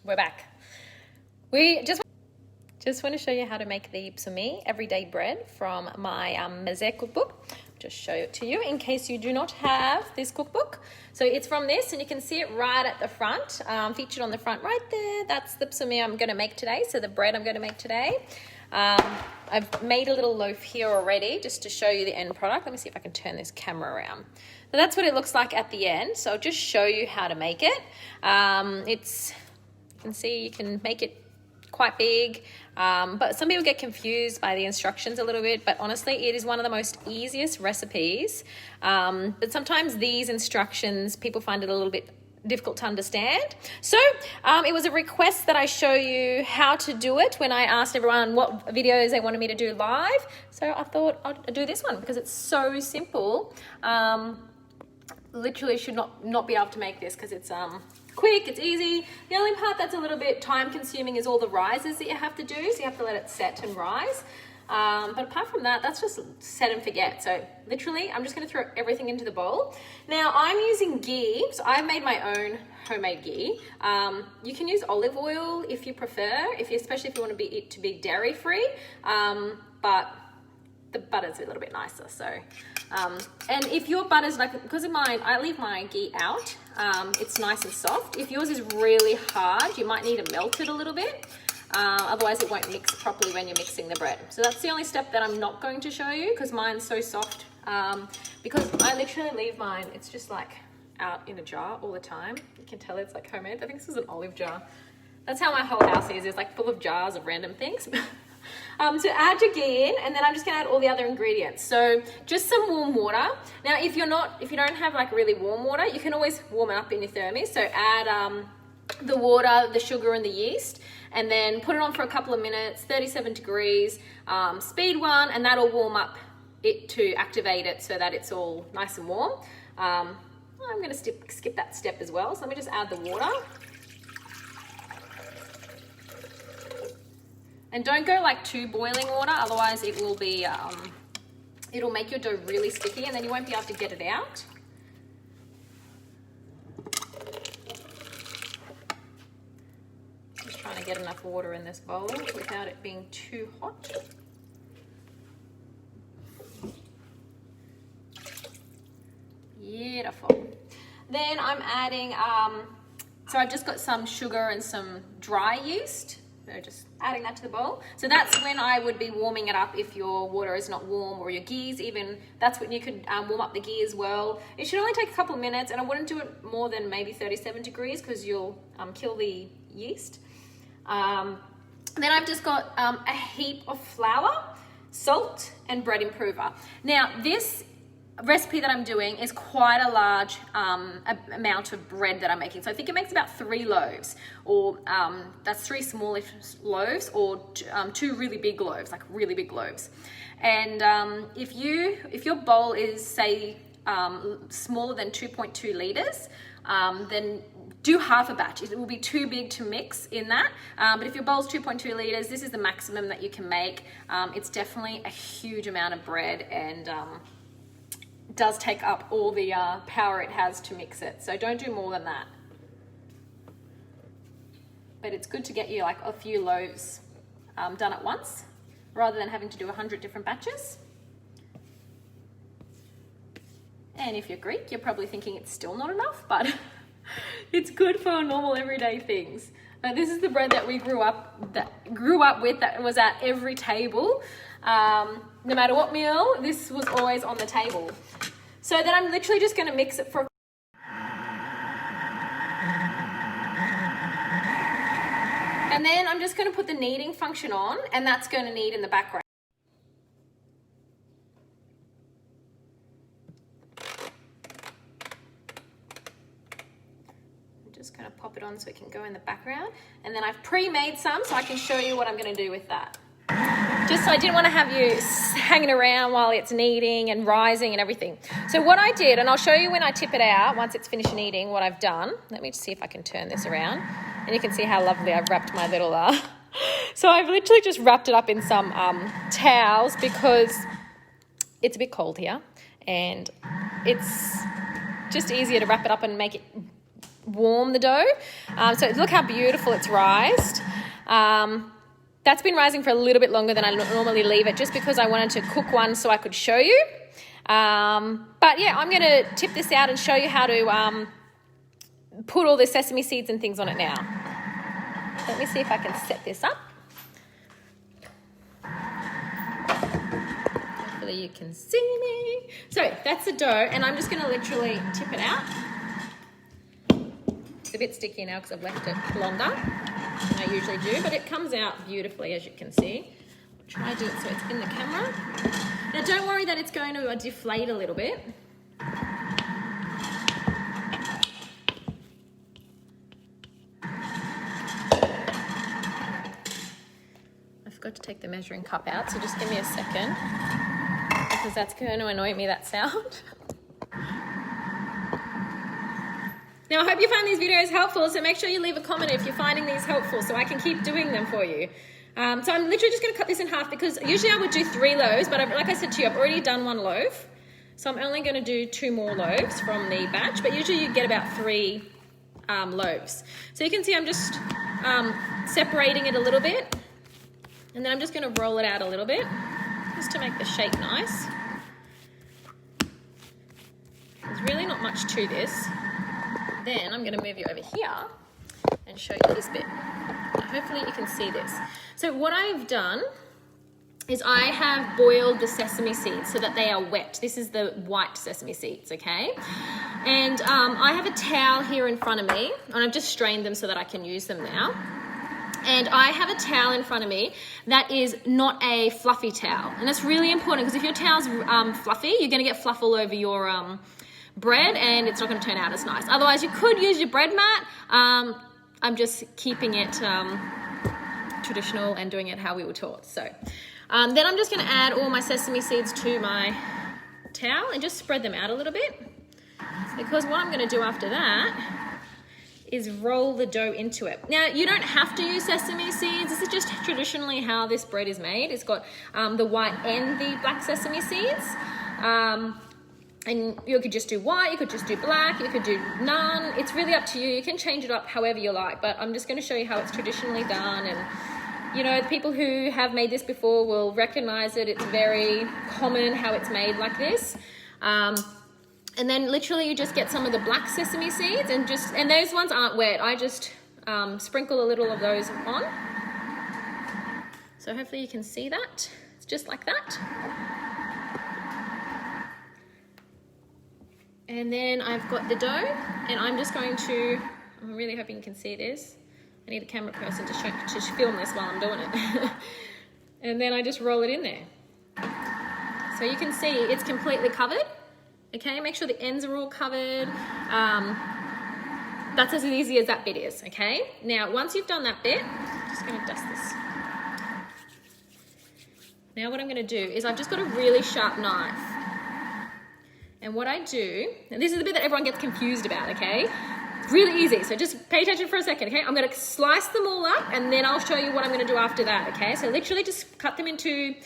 We're back. We just want to show you how to make the psumi everyday bread from my Mazet cookbook. Just show it to you in case you do not have this cookbook. So it's from this, and you can see it right at the front, featured on the front right there. That's the psumi I'm going to make today, so the bread I'm going to make today. I've made a little loaf here already just to show you the end product. Let me see if I can turn this camera around. So that's what it looks like at the end. So I'll just show you how to make it. You can see you can make it quite big, but some people get confused by the instructions a little bit, but honestly it is one of the most easiest recipes, but sometimes these instructions people find it a little bit difficult to understand. So it was a request that I show you how to do it when I asked everyone what videos they wanted me to do live, so I thought I'd do this one because it's so simple. Literally should not be able to make this because it's quick, it's easy. The only part that's a little bit time consuming is all the rises that you have to do, so you have to let it set and rise. But apart from that, that's just set and forget. So literally, I'm just going to throw everything into the bowl. Now I'm using ghee, so I've made my own homemade ghee. You can use olive oil if you prefer, especially if you want it to be dairy free. But the butter's a little bit nicer. So, and if your butter's like, because of mine, I leave my ghee out. It's nice and soft. If yours is really hard, you might need to melt it a little bit. Otherwise it won't mix properly when you're mixing the bread. So that's the only step that I'm not going to show you because mine's so soft. Because I literally leave mine, it's just like out in a jar all the time. You can tell it's like homemade. I think this is an olive jar. That's how my whole house is. It's like full of jars of random things. So add your ghee in, and then I'm just gonna add all the other ingredients. So just some warm water. Now if you don't have like really warm water, you can always warm it up in your Thermomix. So add the water, the sugar and the yeast, and then put it on for a couple of minutes, 37 degrees, speed 1, and that'll warm up it to activate it so that it's all nice and warm. I'm gonna skip that step as well. So let me just add the water. And don't go like too boiling water, otherwise it will be, it'll make your dough really sticky and then you won't be able to get it out. Just trying to get enough water in this bowl without it being too hot. Beautiful. Then I'm adding, so I've just got some sugar and some dry yeast. So just adding that to the bowl. So that's when I would be warming it up if your water is not warm, or your ghee's even, that's when you could warm up the ghee as well. It should only take a couple of minutes, and I wouldn't do it more than maybe 37 degrees because you'll kill the yeast. Then I've just got a heap of flour, salt, and bread improver. Now this recipe that I'm doing is quite a large amount of bread that I'm making. So I think it makes about 3 loaves, or that's 3 smallish loaves, or 2 really big loaves, like really big loaves. And if your bowl is say smaller than 2.2 liters, then do half a batch. It will be too big to mix in that. But if your bowl's 2.2 liters, this is the maximum that you can make. It's definitely a huge amount of bread, and does take up all the power it has to mix it. So don't do more than that. But it's good to get you like a few loaves done at once, rather than having to do 100 different batches. And if you're Greek, you're probably thinking it's still not enough, but it's good for normal everyday things. This is the bread that we grew up with, that was at every table. No matter what meal, this was always on the table. So then I'm literally just going to mix it for and then I'm just going to put the kneading function on, and that's going to knead in the background. I'm just going to pop it on so it can go in the background, and then I've pre-made some so I can show you what I'm going to do with that. Just so I didn't want to have you hanging around while it's kneading and rising and everything. So what I did, and I'll show you when I tip it out, once it's finished kneading, what I've done. Let me see if I can turn this around. And you can see how lovely I've wrapped my little... So I've literally just wrapped it up in some towels because it's a bit cold here. And it's just easier to wrap it up and make it warm the dough. So look how beautiful it's rised. That's been rising for a little bit longer than I normally leave it, just because I wanted to cook one so I could show you. But yeah, I'm going to tip this out and show you how to put all the sesame seeds and things on it now. Let me see if I can set this up. Hopefully you can see me. So that's the dough, and I'm just going to literally tip it out. It's a bit sticky now because I've left it longer than I usually do, but it comes out beautifully, as you can see. I'll try to do it so it's in the camera. Now don't worry that it's going to deflate a little bit. I forgot to take the measuring cup out, so just give me a second, because that's going to annoy me, that sound. Now, I hope you find these videos helpful, so make sure you leave a comment if you're finding these helpful so I can keep doing them for you. So I'm literally just going to cut this in half, because usually I would do 3 loaves, but like I said to you, I've already done 1 loaf. So I'm only going to do 2 more loaves from the batch, but usually you get about 3 loaves. So you can see I'm just separating it a little bit, and then I'm just going to roll it out a little bit, just to make the shape nice. There's really not much to this. Then I'm going to move you over here and show you this bit. Hopefully you can see this. So what I've done is I have boiled the sesame seeds so that they are wet. This is the white sesame seeds, okay? And I have a towel here in front of me, and I've just strained them so that I can use them now. And I have a towel in front of me that is not a fluffy towel. And that's really important, because if your towel's fluffy, you're going to get fluff all over your bread, and it's not going to turn out as nice. Otherwise, you could use your bread mat. I'm just keeping it traditional and doing it how we were taught. So then I'm just going to add all my sesame seeds to my towel and just spread them out a little bit, because what I'm going to do after that is roll the dough into it. Now, you don't have to use sesame seeds. This is just traditionally how this bread is made. It's got the white and the black sesame seeds. And you could just do white, you could just do black, you could do none. It's really up to you. You can change it up however you like, but I'm just going to show you how it's traditionally done. And, you know, the people who have made this before will recognize it. It's very common how it's made like this. And then literally you just get some of the black sesame seeds, and those ones aren't wet. I just sprinkle a little of those on. So hopefully you can see that. It's just like that. And then I've got the dough, and I'm just going to, I'm really hoping you can see this. I need a camera person to film this while I'm doing it. And then I just roll it in there. So you can see it's completely covered. Okay, make sure the ends are all covered. That's as easy as that bit is, okay? Now, once you've done that bit, I'm just gonna dust this. Now what I'm gonna do is I've just got a really sharp knife. And what I do, and this is the bit that everyone gets confused about, okay? It's really easy, so just pay attention for a second, okay? I'm gonna slice them all up, and then I'll show you what I'm gonna do after that, okay? So literally just cut them into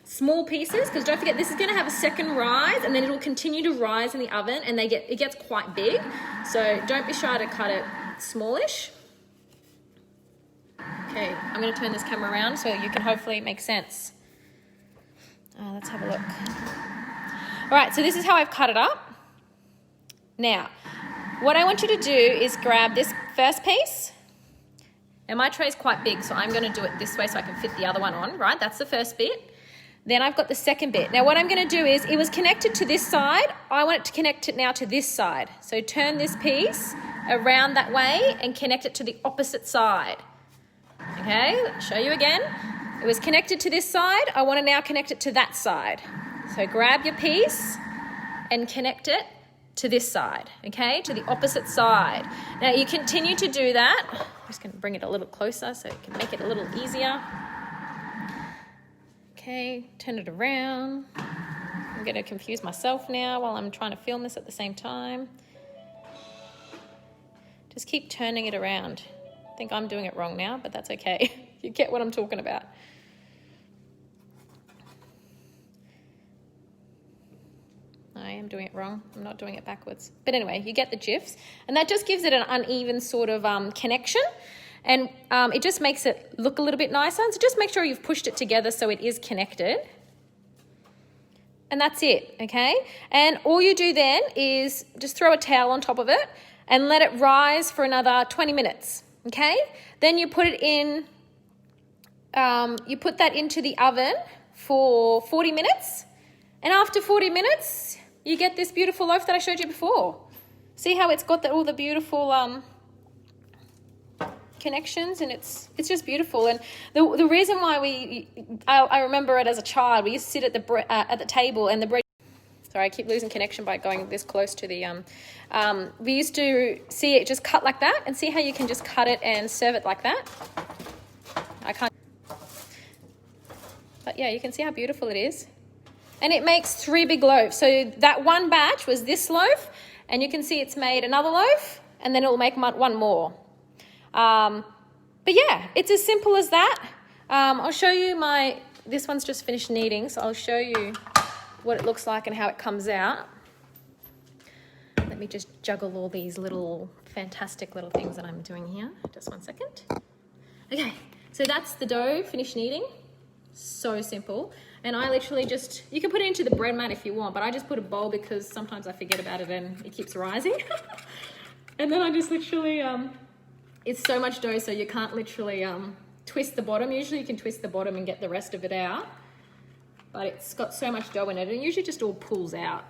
small pieces, because don't forget, this is gonna have a second rise, and then it'll continue to rise in the oven, and it gets quite big. So don't be shy to cut it smallish. Okay, I'm gonna turn this camera around so you can hopefully make sense. Let's have a look. All right, so this is how I've cut it up. Now, what I want you to do is grab this first piece. Now my tray is quite big, so I'm gonna do it this way so I can fit the other one on, right? That's the first bit. Then I've got the second bit. Now what I'm gonna do is, it was connected to this side. I want it to connect it now to this side. So turn this piece around that way and connect it to the opposite side. Okay, let me show you again. It was connected to this side. I wanna now connect it to that side. So grab your piece and connect it to this side, okay, to the opposite side. Now you continue to do that. I'm just going to bring it a little closer so it can make it a little easier. Okay, turn it around. I'm going to confuse myself now while I'm trying to film this at the same time. Just keep turning it around. I think I'm doing it wrong now, but that's okay. You get what I'm talking about. I am doing it wrong. I'm not doing it backwards. But anyway, you get the gifs. And that just gives it an uneven sort of connection. And it just makes it look a little bit nicer. So just make sure you've pushed it together so it is connected. And that's it, okay? And all you do then is just throw a towel on top of it and let it rise for another 20 minutes, okay? Then you put it in, you put that into the oven for 40 minutes. And after 40 minutes, you get this beautiful loaf that I showed you before. See how it's got all the beautiful connections, and it's just beautiful. And the reason why I remember it as a child, we used to sit at the table, and the bread, sorry, I keep losing connection by going this close to the we used to see it just cut like that, and see how you can just cut it and serve it like that. I can't, but yeah, you can see how beautiful it is. And it makes 3 big loaves. So that one batch was this loaf, and you can see it's made another loaf, and then it will make one more. But yeah, it's as simple as that. I'll show you this one's just finished kneading, so I'll show you what it looks like and how it comes out. Let me just juggle all these little fantastic little things that I'm doing here. Just 1 second. Okay, so that's the dough finished kneading. So simple. And I literally just, you can put it into the bread mat if you want, but I just put a bowl because sometimes I forget about it and it keeps rising. And then I just literally, it's so much dough, so you can't literally twist the bottom. Usually you can twist the bottom and get the rest of it out, but it's got so much dough in it, and it usually just all pulls out.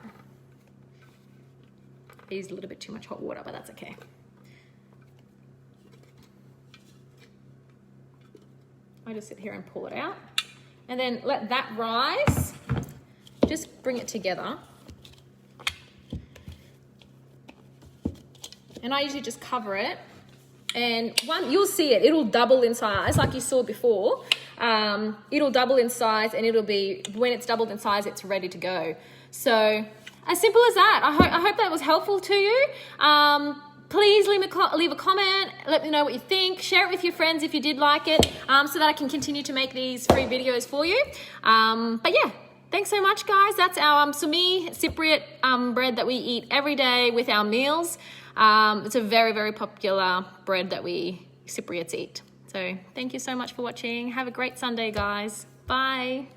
I used a little bit too much hot water, but that's okay. I just sit here and pull it out, and then let that rise. Just bring it together. And I usually just cover it. And you'll see it'll double in size like you saw before. It'll double in size, and it'll be, when it's doubled in size, it's ready to go. So as simple as that. I hope that was helpful to you. Please leave a comment, let me know what you think, share it with your friends if you did like it, so that I can continue to make these free videos for you. But yeah, thanks so much, guys. That's our Cypriot bread that we eat every day with our meals. It's a very, very popular bread that we Cypriots eat. So thank you so much for watching. Have a great Sunday, guys. Bye.